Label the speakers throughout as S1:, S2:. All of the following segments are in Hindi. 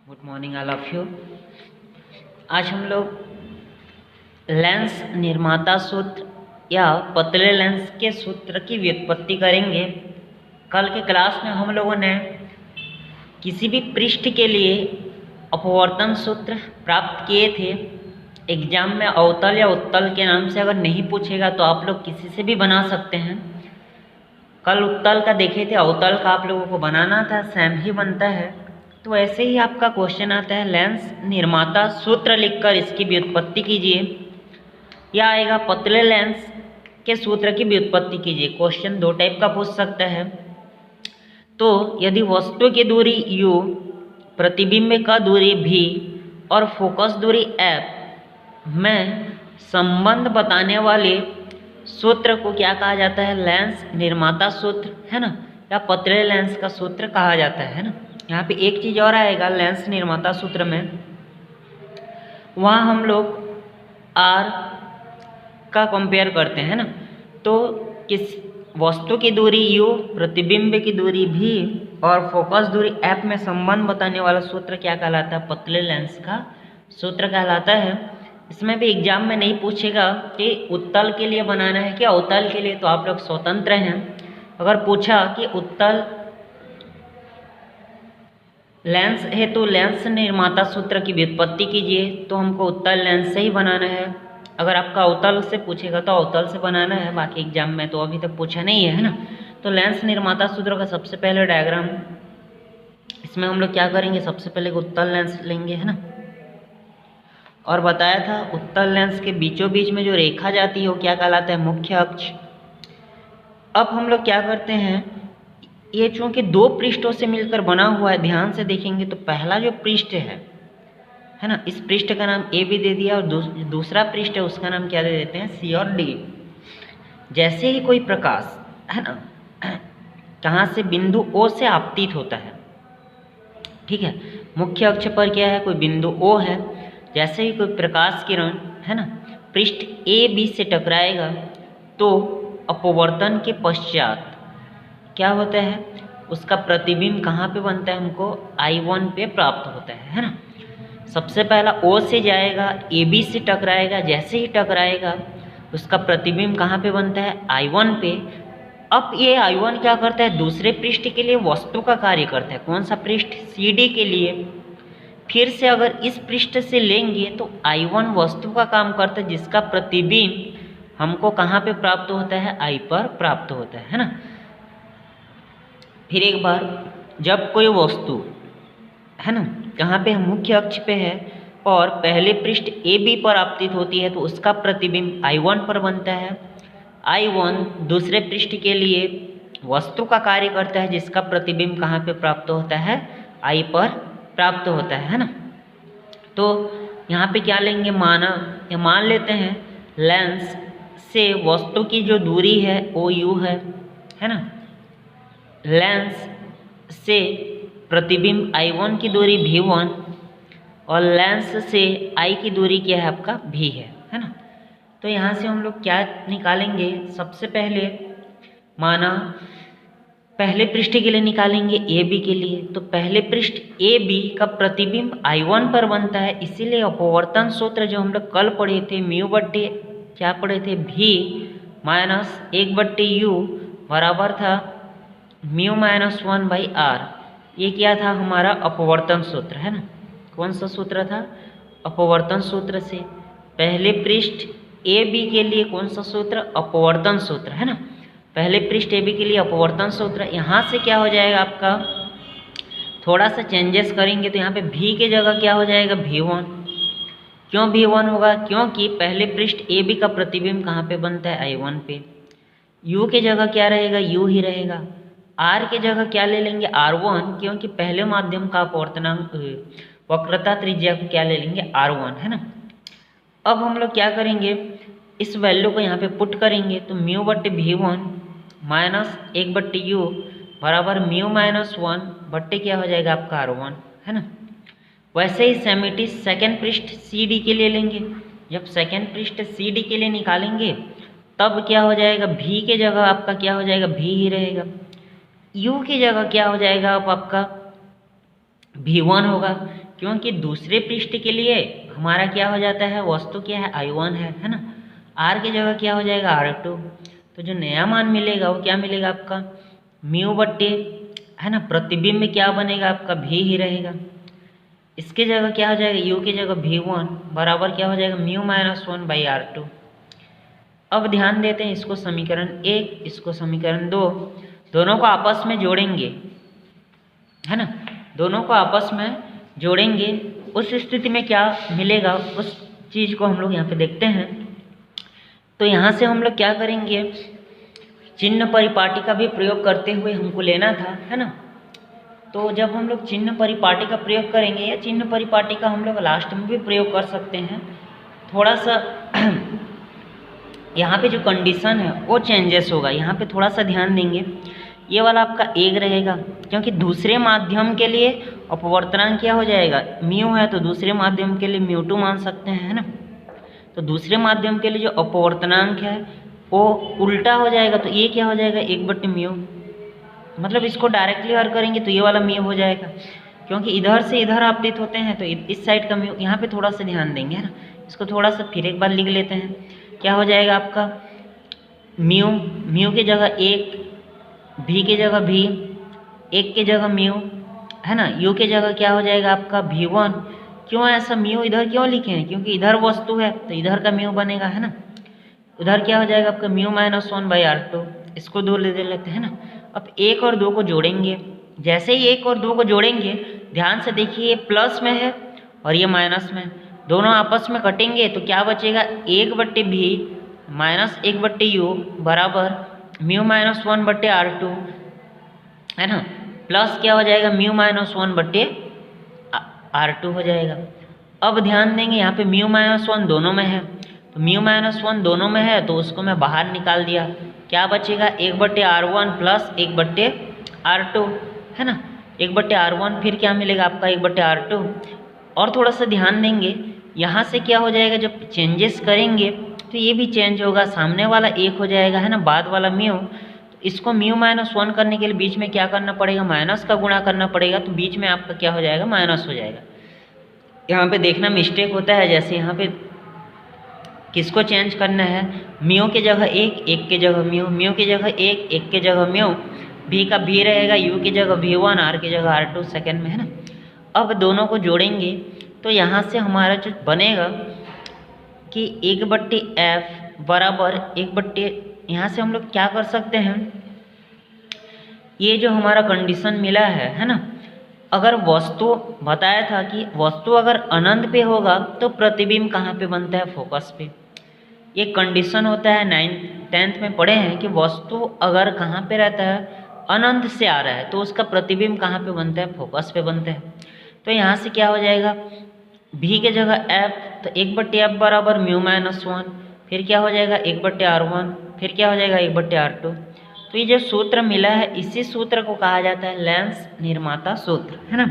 S1: Good morning all of you. आज हम लोग लेंस निर्माता सूत्र या पतले लेंस के सूत्र की व्युत्पत्ति करेंगे। कल के क्लास में हम लोगों ने किसी भी पृष्ठ के लिए अपवर्तन सूत्र प्राप्त किए थे। एग्जाम में अवतल या उत्तल के नाम से अगर नहीं पूछेगा तो आप लोग किसी से भी बना सकते हैं। कल उत्तल का देखे थे, अवतल का आप लोगों को बनाना था, सेम ही बनता है। तो ऐसे ही आपका क्वेश्चन आता है, लेंस निर्माता सूत्र लिखकर इसकी व्युत्पत्ति कीजिए, या आएगा पतले लेंस के सूत्र की व्युत्पत्ति कीजिए। क्वेश्चन दो टाइप का पूछ सकता है। तो यदि वस्तु की दूरी u, प्रतिबिंब का दूरी v और फोकस दूरी f में संबंध बताने वाले सूत्र को क्या कहा जाता है? लेंस निर्माता सूत्र, है ना, या पतले लेंस का सूत्र कहा जाता है ना। यहाँ पे एक चीज़ और आएगा लेंस निर्माता सूत्र में, वहाँ हम लोग r का कंपेयर करते हैं ना। तो किस वस्तु की दूरी u, प्रतिबिंब की दूरी v और फोकस दूरी f में संबंध बताने वाला सूत्र क्या कहलाता है? पतले लेंस का सूत्र कहलाता है। इसमें भी एग्जाम में नहीं पूछेगा कि उत्तल के लिए बनाना है कि अवतल के लिए, तो आप लोग स्वतंत्र हैं। अगर पूछा कि उत्तल लेंस है तो लेंस निर्माता सूत्र की व्युत्पत्ति कीजिए, तो हमको उत्तल लेंस से ही बनाना है। अगर आपका अवतल से पूछेगा तो अवतल से बनाना है। बाकी एग्जाम में तो अभी तक पूछा नहीं है ना। तो लेंस निर्माता सूत्र का सबसे पहले डायग्राम, इसमें हम लोग क्या करेंगे, सबसे पहले उत्तल लेंस लेंगे, है ना। और बताया था उत्तल लेंस के बीचों बीच में जो रेखा जाती है वो क्या कहलाता है? मुख्य अक्ष। अब हम लोग क्या करते हैं, ये चूंकि दो पृष्ठों से मिलकर बना हुआ है, ध्यान से देखेंगे तो पहला जो पृष्ठ है ना, इस पृष्ठ का नाम ए भी दे दिया, और दूसरा पृष्ठ है उसका नाम क्या दे देते हैं? सी और डी। जैसे ही कोई प्रकाश, है ना, कहाँ से बिंदु ओ से आपतित होता है, ठीक है, मुख्य अक्ष पर क्या है, कोई बिंदु ओ है। जैसे ही कोई प्रकाश किरण, है ना, पृष्ठ ए बी से टकराएगा तो अपवर्तन के पश्चात क्या होता है, उसका प्रतिबिंब कहाँ पे बनता है? हमको I1 पे प्राप्त होता है ना। सबसे पहला O से जाएगा, AB से टकराएगा, जैसे ही टकराएगा उसका प्रतिबिंब कहाँ पे बनता है? I1 पे। अब ये I1 क्या करता है? दूसरे पृष्ठ के लिए वस्तु का कार्य करता है। कौन सा पृष्ठ? CD के लिए। फिर से अगर इस पृष्ठ से लेंगे तो I1 वस्तु का काम करता है, जिसका प्रतिबिंब हमको कहाँ पे प्राप्त होता है? I पर प्राप्त होता है ना। फिर एक बार, जब कोई वस्तु, है ना, कहाँ पे मुख्य अक्ष पे है और पहले पृष्ठ ए बी पर आपतित होती है तो उसका प्रतिबिंब I1 पर बनता है। I1 दूसरे पृष्ठ के लिए वस्तु का कार्य करता है, जिसका प्रतिबिंब कहाँ पे प्राप्त होता है? I पर प्राप्त होता है ना। तो यहाँ पे क्या लेंगे, मान लेते हैं लेंस से वस्तु की जो दूरी है OU है ना। लेंस से प्रतिबिंब I1 की दूरी V1 और लेंस से I की दूरी क्या है? आपका V है ना। तो यहाँ से हम लोग क्या निकालेंगे, सबसे पहले माना पहले पृष्ठ के लिए निकालेंगे AB के लिए। तो पहले पृष्ठ AB का प्रतिबिंब I1 पर बनता है, इसीलिए अपवर्तन सूत्र जो हम लोग कल पढ़े थे, म्यू बट्टे क्या पढ़े थे? V माइनस 1/U बराबर था म्यू माइनस 1/r। ये क्या था? हमारा अपवर्तन सूत्र, है ना। कौन सा सूत्र था? अपवर्तन सूत्र से पहले पृष्ठ ए बी के लिए कौन सा सूत्र? अपवर्तन सूत्र, है ना। पहले पृष्ठ ए बी के लिए अपवर्तन सूत्र। यहाँ से क्या हो जाएगा आपका, थोड़ा सा चेंजेस करेंगे तो यहाँ पे भी के जगह क्या हो जाएगा? V1। क्यों V1 होगा? क्योंकि पहले पृष्ठ ए बी का प्रतिबिंब कहाँ पे बनता है? I1 पे। U के जगह क्या रहेगा? U ही रहेगा। R के जगह क्या ले लेंगे? R1, क्योंकि पहले माध्यम का अपवर्तनांक वक्रता त्रिज्या को क्या ले लेंगे? R1, है ना। अब हम लोग क्या करेंगे, इस वैल्यू को यहाँ पे पुट करेंगे तो म्यू बट्टे V1 माइनस 1/U बराबर म्यू माइनस 1 बट्टे क्या हो जाएगा? आपका R1, है ना। वैसे ही सेमिटी सेकेंड पृष्ठ CD के लिए लेंगे। जब सेकेंड पृष्ठ CD के लिए निकालेंगे तब क्या हो जाएगा, V के जगह आपका क्या हो जाएगा? V ही रहेगा। U की जगह क्या हो जाएगा? अब आपका V1 होगा, क्योंकि दूसरे पृष्ठ के लिए हमारा क्या हो जाता है, वस्तु क्या है, I1 है ना। R की जगह क्या हो जाएगा, R2। तो जो नया मान मिलेगा वो क्या मिलेगा आपका, म्यू बट्टे, है ना, प्रतिबिंब में क्या बनेगा आपका, भी ही रहेगा। इसके जगह क्या हो जाएगा, U की जगह V1 बराबर क्या हो जाएगा, म्यू माइनस 1/R2। अब ध्यान देते हैं, इसको समीकरण 1, इसको समीकरण 2, दोनों को आपस में जोड़ेंगे, है ना, दोनों को आपस में जोड़ेंगे। उस स्थिति में क्या मिलेगा, उस चीज़ को हम लोग यहाँ पे देखते हैं। तो यहाँ से हम लोग क्या करेंगे, चिन्ह परिपाटी का भी प्रयोग करते हुए हमको लेना था, है ना। तो जब हम लोग चिन्ह परिपाटी का प्रयोग करेंगे, या चिन्ह परिपाटी का हम लोग लास्ट में भी प्रयोग कर सकते हैं, थोड़ा सा यहाँ पे जो कंडीशन है वो चेंजेस होगा। यहाँ पे थोड़ा सा ध्यान देंगे, ये वाला आपका 1 रहेगा, क्योंकि दूसरे माध्यम के लिए अपवर्तनांक क्या हो जाएगा, म्यू है, तो दूसरे माध्यम के लिए म्यू2 मान सकते हैं, है ना। तो दूसरे माध्यम के लिए जो अपवर्तनांक है वो उल्टा हो जाएगा, तो ये क्या हो जाएगा, 1/म्यू। मतलब इसको डायरेक्टली हल करेंगे तो ये वाला म्यू हो जाएगा, क्योंकि इधर से इधर आपतित होते हैं, तो इस साइड का म्यू। यहाँ पे थोड़ा सा ध्यान देंगे, है ना। इसको थोड़ा सा फिर एक बार लिख लेते हैं, क्या हो जाएगा आपका, म्यू की जगह 1, भी की जगह भी, 1 की जगह म्यू, है ना, यू की जगह क्या हो जाएगा आपका V1। क्यों ऐसा म्यू इधर क्यों लिखे हैं, क्योंकि इधर वस्तु है तो इधर का म्यू बनेगा, है ना। उधर क्या हो जाएगा आपका म्यू माइनस 1/R2, इसको 2 ले लेते हैं ना। अब 1 और 2 को जोड़ेंगे, जैसे ही 1 और 2 को जोड़ेंगे, ध्यान से देखिए, ये प्लस में है और ये माइनस में, दोनों आपस में कटेंगे तो क्या बचेगा, 1/V माइनस 1/U बराबर म्यू माइनस 1/R2, है ना, प्लस क्या हो जाएगा, म्यू माइनस 1/R2 हो जाएगा। अब ध्यान देंगे, यहाँ पे म्यू माइनस 1 दोनों में है, तो म्यू माइनस 1 दोनों में है तो उसको मैं बाहर निकाल दिया, क्या बचेगा, 1/R1 प्लस 1/R2, है ना, 1/R1, फिर क्या मिलेगा आपका 1/R2। और थोड़ा सा ध्यान देंगे, यहाँ से क्या हो जाएगा, जब चेंजेस करेंगे तो ये भी चेंज होगा, सामने वाला 1 हो जाएगा, है ना, बाद वाला म्यू। तो इसको म्यू माइनस 1 करने के लिए बीच में क्या करना पड़ेगा, माइनस का गुणा करना पड़ेगा, तो बीच में आपका क्या हो जाएगा, माइनस हो जाएगा। यहाँ पे देखना मिस्टेक होता है, जैसे यहाँ पे किसको चेंज करना है, म्यू की जगह 1, 1 की जगह म्यू, म्यू की जगह 1, 1 की जगह म्यू, भी का भी रहेगा, यू की जगह V1, R की जगह R2 सेकेंड में, है ना। अब दोनों को जोड़ेंगे तो यहाँ से हमारा जो बनेगा कि 1/F बराबर 1/, यहाँ से हम लोग क्या कर सकते हैं, ये जो हमारा कंडीशन मिला है ना, अगर वस्तु बताया था कि वस्तु अगर अनंत पे होगा तो प्रतिबिंब कहाँ पे बनता है, फोकस पे। ये कंडीशन होता है, 9th में पढ़े हैं कि वस्तु अगर कहाँ पे रहता है, अनंत से आ रहा है, तो उसका प्रतिबिंब कहाँ पे बनता है, फोकस पे बनता है। तो यहाँ से क्या हो जाएगा, भी के जगह F, तो 1/F बराबर म्यू माइनस 1, फिर क्या हो जाएगा 1/R1, फिर क्या हो जाएगा 1/R2। तो ये जो सूत्र मिला है, इसी सूत्र को कहा जाता है लेंस निर्माता सूत्र, है ना।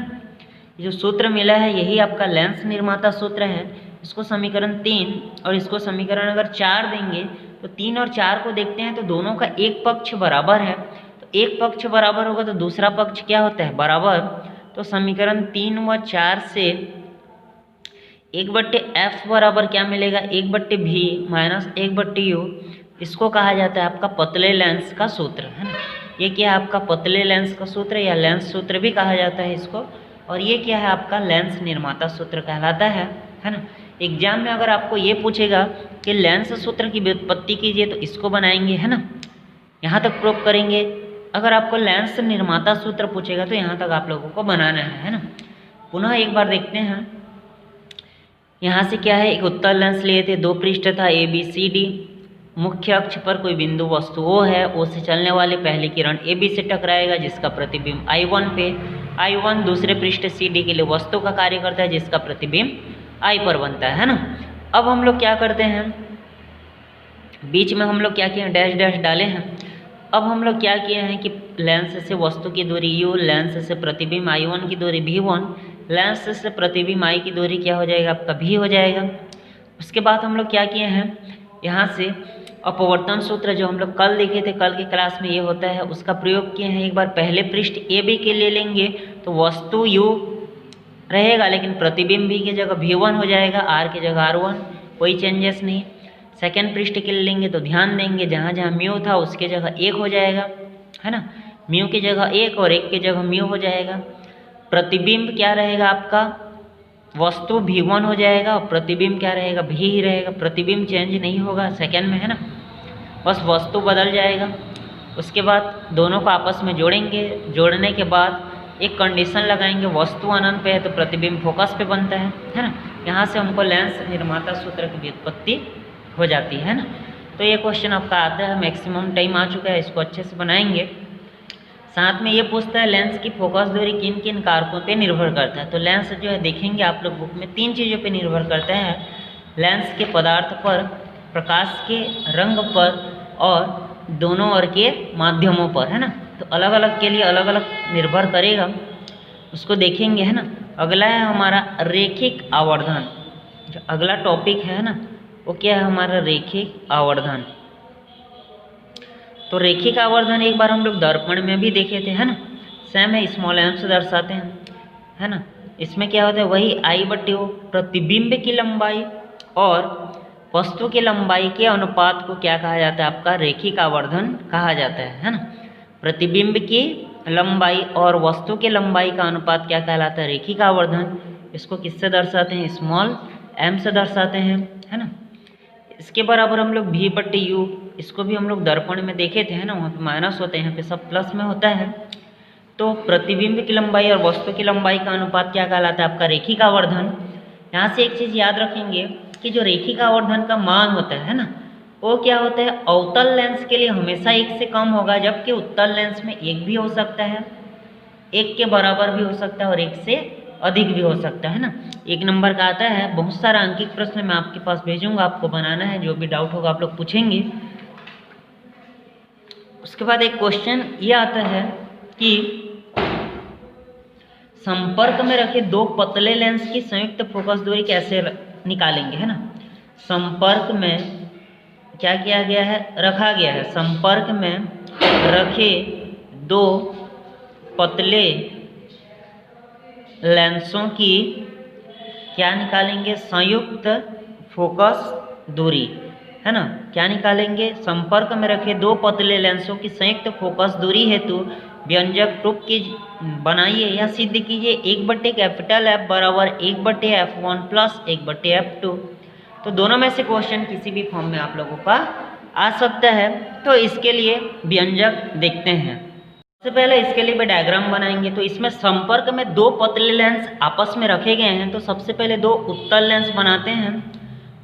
S1: ये जो सूत्र मिला है यही आपका लेंस निर्माता सूत्र है। इसको समीकरण 3 और इसको समीकरण अगर 4 देंगे, तो 3 और 4 को देखते हैं तो दोनों का एक पक्ष बराबर है, तो एक पक्ष बराबर होगा तो दूसरा पक्ष क्या होता है, बराबर। तो समीकरण 3 व 4 से 1/F बराबर क्या मिलेगा, 1/V माइनस 1/U, इसको कहा जाता है आपका पतले लेंस का सूत्र, है ना। ये क्या है आपका पतले लेंस का सूत्र, या लेंस सूत्र भी कहा जाता है इसको। और ये क्या है आपका लेंस निर्माता सूत्र कहलाता है ना। एग्जाम में अगर आपको ये पूछेगा कि लेंस सूत्र की व्युत्पत्ति कीजिए, तो इसको बनाएंगे, है ना, यहाँ तक प्रूव करेंगे। अगर आपको लेंस निर्माता सूत्र पूछेगा तो यहाँ तक आप लोगों को बनाना है ना। पुनः एक बार देखते हैं, यहाँ से क्या है, एक उत्तल लेंस लिए थे, 2 पृष्ठ था ABCD, मुख्य अक्ष पर कोई बिंदु वस्तु O है, O से चलने वाले पहली किरण AB से टकराएगा जिसका प्रतिबिंब I1 पे, I1 दूसरे पृष्ठ CD के लिए वस्तु का कार्य करता है जिसका प्रतिबिंब I पर बनता है ना। अब हम लोग क्या करते हैं, बीच में हम लोग क्या किए हैं, डैश डैश डाले हैं। अब हम लोग क्या किए हैं कि लेंस से वस्तु की दूरी U, लेंस से प्रतिबिंब I1 की दूरी V1, लेंस से प्रतिबिंब I की दूरी क्या हो जाएगा आपका V हो जाएगा। उसके बाद हम लोग क्या किए हैं, यहाँ से अपवर्तन सूत्र जो हम लोग कल देखे थे, कल की क्लास में ये होता है, उसका प्रयोग किए हैं। एक बार पहले पृष्ठ AB के लिए लेंगे तो वस्तु U, रहेगा, लेकिन प्रतिबिंब भी की जगह V1 हो जाएगा, R की जगह R1, कोई चेंजेस नहीं। सेकेंड पृष्ठ के लिए लेंगे तो ध्यान देंगे जहाँ जहाँ म्यू था उसके जगह 1 हो जाएगा, है ना, म्यू की जगह 1 और 1 की जगह म्यू हो जाएगा। प्रतिबिंब क्या रहेगा आपका, वस्तु V1 हो जाएगा और प्रतिबिंब क्या रहेगा, V ही रहेगा। प्रतिबिंब चेंज नहीं होगा सेकेंड में, है ना, बस वस्तु बदल जाएगा। उसके बाद दोनों को आपस में जोड़ेंगे, जोड़ने के बाद एक कंडीशन लगाएंगे, वस्तु अनंत पे है तो प्रतिबिंब फोकस पे बनता है ना। यहाँ से हमको लेंस निर्माता सूत्र की व्युत्पत्ति हो जाती है ना। तो ये क्वेश्चन आपका आता है, मैक्सिमम टाइम आ चुका है, इसको अच्छे से बनाएंगे। साथ में ये पूछता है लेंस की फोकस दूरी किन किन कारकों पे निर्भर करता है। तो लेंस जो है देखेंगे आप लोग बुक में 3 चीज़ों पे निर्भर करता है, लेंस के पदार्थ पर, प्रकाश के रंग पर और दोनों ओर के माध्यमों पर, है ना। तो अलग अलग के लिए अलग अलग निर्भर करेगा, उसको देखेंगे, है ना। अगला है हमारा रेखिक आवर्धन। जो अगला टॉपिक है ना वो क्या है हमारा, रेखिक आवर्धन। तो रेखिक आवर्धन एक बार हम लोग दर्पण में भी देखे थे, है ना, सेम है, स्मॉल एम से दर्शाते हैं, है ना। इसमें क्या होता है, वही I/O प्रतिबिंब की लंबाई और वस्तु की लंबाई के अनुपात को क्या कहा जाता है, आपका रेखिक आवर्धन कहा जाता है ना। प्रतिबिंब की लंबाई और वस्तु की लंबाई का अनुपात क्या कहलाता है, रेखिक आवर्धन। इसको किससे दर्शाते हैं, स्मॉल m से दर्शाते हैं, है ना। इसके बराबर हम लोग V/U, इसको भी हम लोग दर्पण में देखे थे, है ना, वहाँ पे माइनस होते हैं, यहाँ पे सब प्लस में होता है। तो प्रतिबिंब की लंबाई और वस्तु की लंबाई का अनुपात क्या कहलाता है, आपका रेखिक आवर्धन। यहाँ से एक चीज़ याद रखेंगे कि जो रेखिक आवर्धन का मान होता है ना, वो क्या होता है, अवतल लेंस के लिए हमेशा 1 से कम होगा, जबकि उत्तल लेंस में 1 भी हो सकता है, 1 के बराबर भी हो सकता है और 1 से अधिक भी हो सकता है ना। 1 नंबर का आता है, बहुत सारा अंकित प्रश्न मैं आपके पास भेजूंगा, आपको बनाना है, जो भी डाउट होगा आप लोग पूछेंगे। उसके बाद एक क्वेश्चन ये आता है कि संपर्क में रखे 2 पतले लेंस की संयुक्त फोकस दूरी कैसे निकालेंगे, है ना। संपर्क में क्या किया गया है, रखा गया है, संपर्क में रखे 2 पतले लेंसों की क्या निकालेंगे, संयुक्त फोकस दूरी, है ना। क्या निकालेंगे, संपर्क में रखे 2 पतले लेंसों की संयुक्त फोकस दूरी हेतु व्यंजक रूप की बनाइए या सिद्ध कीजिए। 1/F बराबर 1/F1 प्लस 1/F2। तो दोनों में से क्वेश्चन किसी भी फॉर्म में आप लोगों का आ सकता है। तो इसके लिए व्यंजक देखते हैं। सबसे पहले इसके लिए भी डायग्राम बनाएंगे। तो इसमें संपर्क में 2 पतले लेंस आपस में रखे गए हैं, तो सबसे पहले 2 उत्तल लेंस बनाते हैं।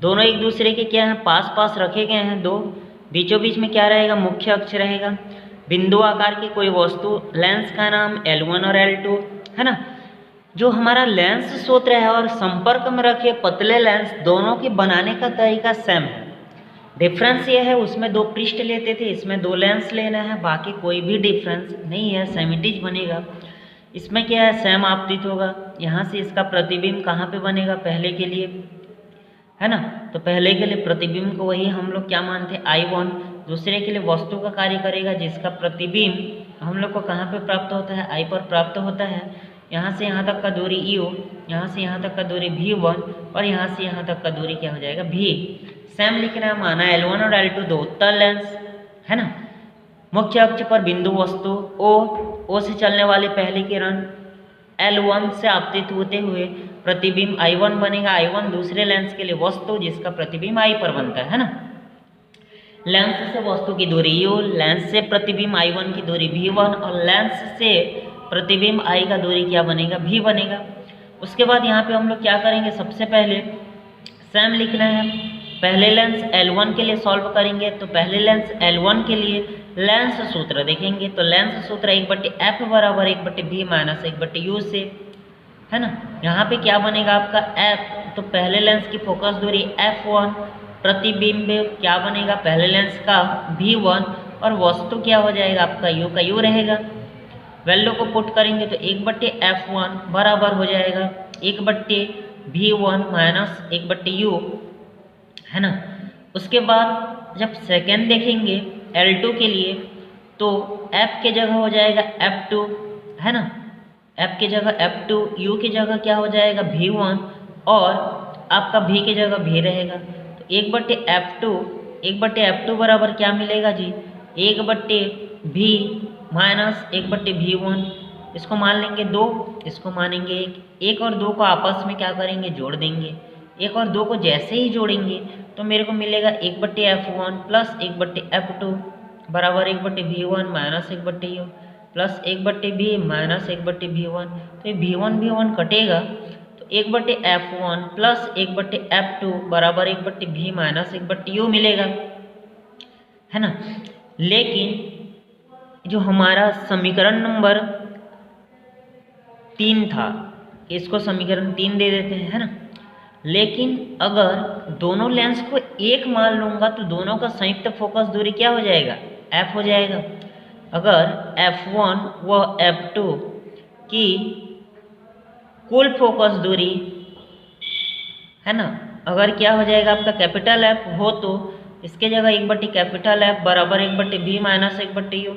S1: दोनों एक दूसरे के क्या हैं, पास पास रखे गए हैं 2, बीचों बीच में क्या रहेगा, मुख्य अक्ष रहेगा। बिंदु आकार की कोई वस्तु, लेंस का नाम L1 और L2, है ना। जो हमारा लेंस सूत्र है और संपर्क में रखे पतले लेंस, दोनों के बनाने का तरीका सेम है। डिफरेंस ये है, उसमें 2 पृष्ठ लेते थे, इसमें 2 लेंस लेना है, बाकी कोई भी डिफरेंस नहीं है, सेमिटिज बनेगा। इसमें क्या है, सेम आपतित होगा। यहाँ से इसका प्रतिबिंब कहाँ पे बनेगा, पहले के लिए, है ना। तो पहले के लिए प्रतिबिंब को वही हम लोग क्या मानते हैं, I1। दूसरे के लिए वस्तु का कार्य करेगा, जिसका प्रतिबिंब हम लोग को कहाँ पे प्राप्त होता है, I पर प्राप्त होता है। यहाँ से यहाँ तक का दूरी U, यहाँ से यहाँ तक का दूरी V1 और यहाँ से यहाँ तक का दूरी क्या हो जाएगा, V। सेम लिखना है, माना L1 और L2 2 उत्तल लेंस, है ना। मुख्य अक्ष पर बिंदु वस्तु O से चलने वाली पहली किरण L1 से आपतित होते हुए प्रतिबिंब I1 बनेगा। I1 दूसरे लेंस के लिए वस्तु, जिसका प्रतिबिंब I पर बनता है ना। लेंस से वस्तु की दूरी U, लेंस से प्रतिबिंब I1 की दूरी V1 और लेंस से प्रतिबिंब I का दूरी क्या बनेगा, V बनेगा। उसके बाद यहाँ पे हम लोग क्या करेंगे, सबसे पहले सेम लिखना है। पहले लेंस L1 के लिए सॉल्व करेंगे, तो पहले लेंस L1 के लिए लेंस सूत्र देखेंगे। तो लेंस सूत्र 1/F बराबर 1/V माइनस 1/U से, है ना। यहाँ पे क्या बनेगा आपका F, तो पहले लेंस की फोकस दूरी F1, प्रतिबिंब क्या बनेगा पहले लेंस का V1 और वस्तु क्या हो जाएगा आपका U का U रहेगा। वैल्यू को पुट करेंगे तो 1/F1 बराबर हो जाएगा 1/V1 माइनस 1/U, है ना। उसके बाद जब सेकेंड देखेंगे L2 के लिए, तो F के जगह हो जाएगा F2, है ना। F की जगह F2, U की जगह क्या हो जाएगा V1 और आपका V की जगह V रहेगा। तो 1/F2 बराबर क्या मिलेगा जी, 1/V माइनस 1/V1। इसको मान लेंगे 2, इसको मानेंगे 1। 1 और 2 को आपस में क्या करेंगे, जोड़ देंगे। 1 और 2 को जैसे ही जोड़ेंगे तो मेरे को मिलेगा 1/F1 प्लस 1/F2 बराबर 1/V1 minus 1/U plus 1/V minus 1/V1। तो ये V1 कटेगा तो 1/F1 प्लस 1/F2 बराबर 1/V माइनस 1/U मिलेगा, है ना। लेकिन जो हमारा समीकरण नंबर 3 था, इसको समीकरण 3 दे देते हैं, है ना। लेकिन अगर दोनों लेंस को एक मान लूँगा तो दोनों का संयुक्त फोकस दूरी क्या हो जाएगा, F हो जाएगा। अगर F1 व F2 की कुल फोकस दूरी, है ना, अगर क्या हो जाएगा आपका कैपिटल F हो तो इसके जगह 1/F बराबर 1/V माइनस 1/U।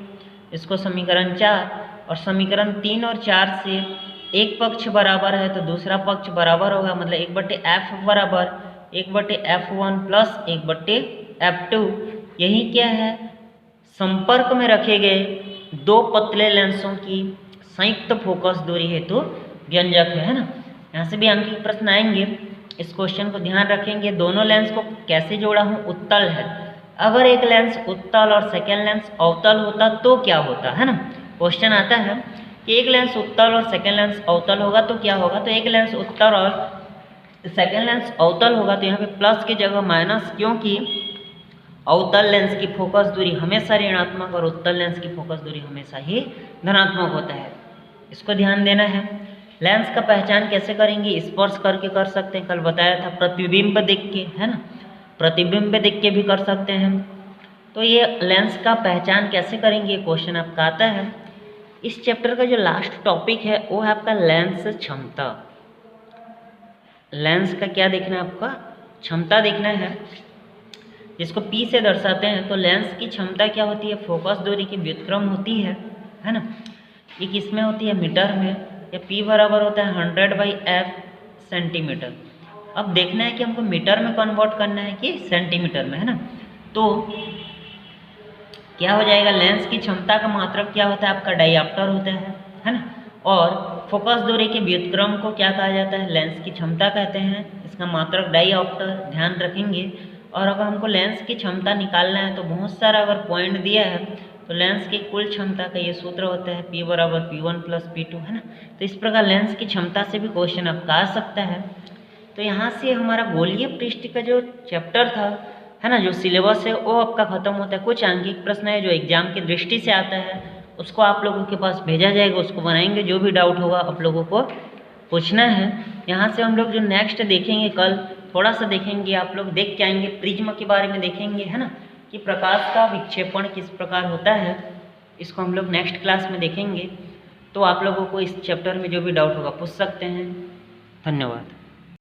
S1: इसको समीकरण 4 और समीकरण 3 और 4 से एक पक्ष बराबर है तो दूसरा पक्ष बराबर होगा, मतलब 1/F बराबर 1/F1 प्लस 1/F2। यही क्या है, संपर्क में रखे गए दो पतले लेंसों की संयुक्त फोकस दूरी हेतु व्यंजक है ना। यहाँ से भी अंकित प्रश्न आएंगे, इस क्वेश्चन को ध्यान रखेंगे। दोनों लेंस को कैसे जोड़ा हूँ, उत्तल है। अगर एक लेंस उत्तल और सेकेंड लेंस अवतल होता तो क्या होता, है ना। क्वेश्चन आता है कि एक लेंस उत्तल और सेकेंड लेंस अवतल होगा तो क्या होगा। तो एक लेंस उत्तल और सेकेंड लेंस अवतल होगा तो यहाँ पे प्लस की जगह माइनस, क्योंकि अवतल लेंस की फोकस दूरी हमेशा ऋणात्मक और उत्तल लेंस की फोकस दूरी हमेशा ही धनात्मक होता है। इसको ध्यान देना है। लेंस का पहचान कैसे करेंगे, स्पर्श करके कर सकते हैं, कल बताया था, प्रतिबिंब देख के, है ना, प्रतिबिंब देख के भी कर सकते हैं। तो ये लेंस का पहचान कैसे करेंगे, क्वेश्चन आपका आता है। इस चैप्टर का जो लास्ट टॉपिक है वो है आपका लेंस क्षमता। लेंस का क्या देखना है, आपका क्षमता देखना है, जिसको P से दर्शाते हैं। तो लेंस की क्षमता क्या होती है, फोकस दूरी की व्युत्क्रम होती है ना। ये किसमें होती है, मीटर में। या P बराबर होता है 100/F सेंटीमीटर। अब देखना है कि हमको मीटर में कन्वर्ट करना है कि सेंटीमीटर में, है ना। तो क्या हो जाएगा, लेंस की क्षमता का मात्रक क्या होता है, आपका डायऑप्टर होता है ना। और फोकस दूरी के व्युत्क्रम को क्या कहा जाता है, लेंस की क्षमता कहते हैं। इसका मात्रक डायऑप्टर, ध्यान रखेंगे। और अगर हमको लेंस की क्षमता निकालना है तो बहुत सारा अगर पॉइंट दिया है तो लेंस की कुल क्षमता का ये सूत्र होता है P बराबर P1 प्लस P2, है ना। तो इस प्रकार लेंस की क्षमता से भी क्वेश्चन आपका आ सकता है। तो यहाँ से हमारा गोलीय पृष्ठ का जो चैप्टर था, है ना, जो सिलेबस है वो आपका खत्म होता है। कुछ आंकिक प्रश्न है जो एग्जाम की दृष्टि से आता है, उसको आप लोगों के पास भेजा जाएगा, उसको बनाएंगे। जो भी डाउट होगा आप लोगों को पूछना है। यहाँ से हम लोग जो नेक्स्ट देखेंगे, कल थोड़ा सा देखेंगे, आप लोग देख के आएंगे, प्रिज्म के बारे में देखेंगे, है ना, कि प्रकाश का विक्षेपण किस प्रकार होता है। इसको हम लोग नेक्स्ट क्लास में देखेंगे। तो आप लोगों को इस चैप्टर में जो भी डाउट होगा पूछ सकते हैं। धन्यवाद।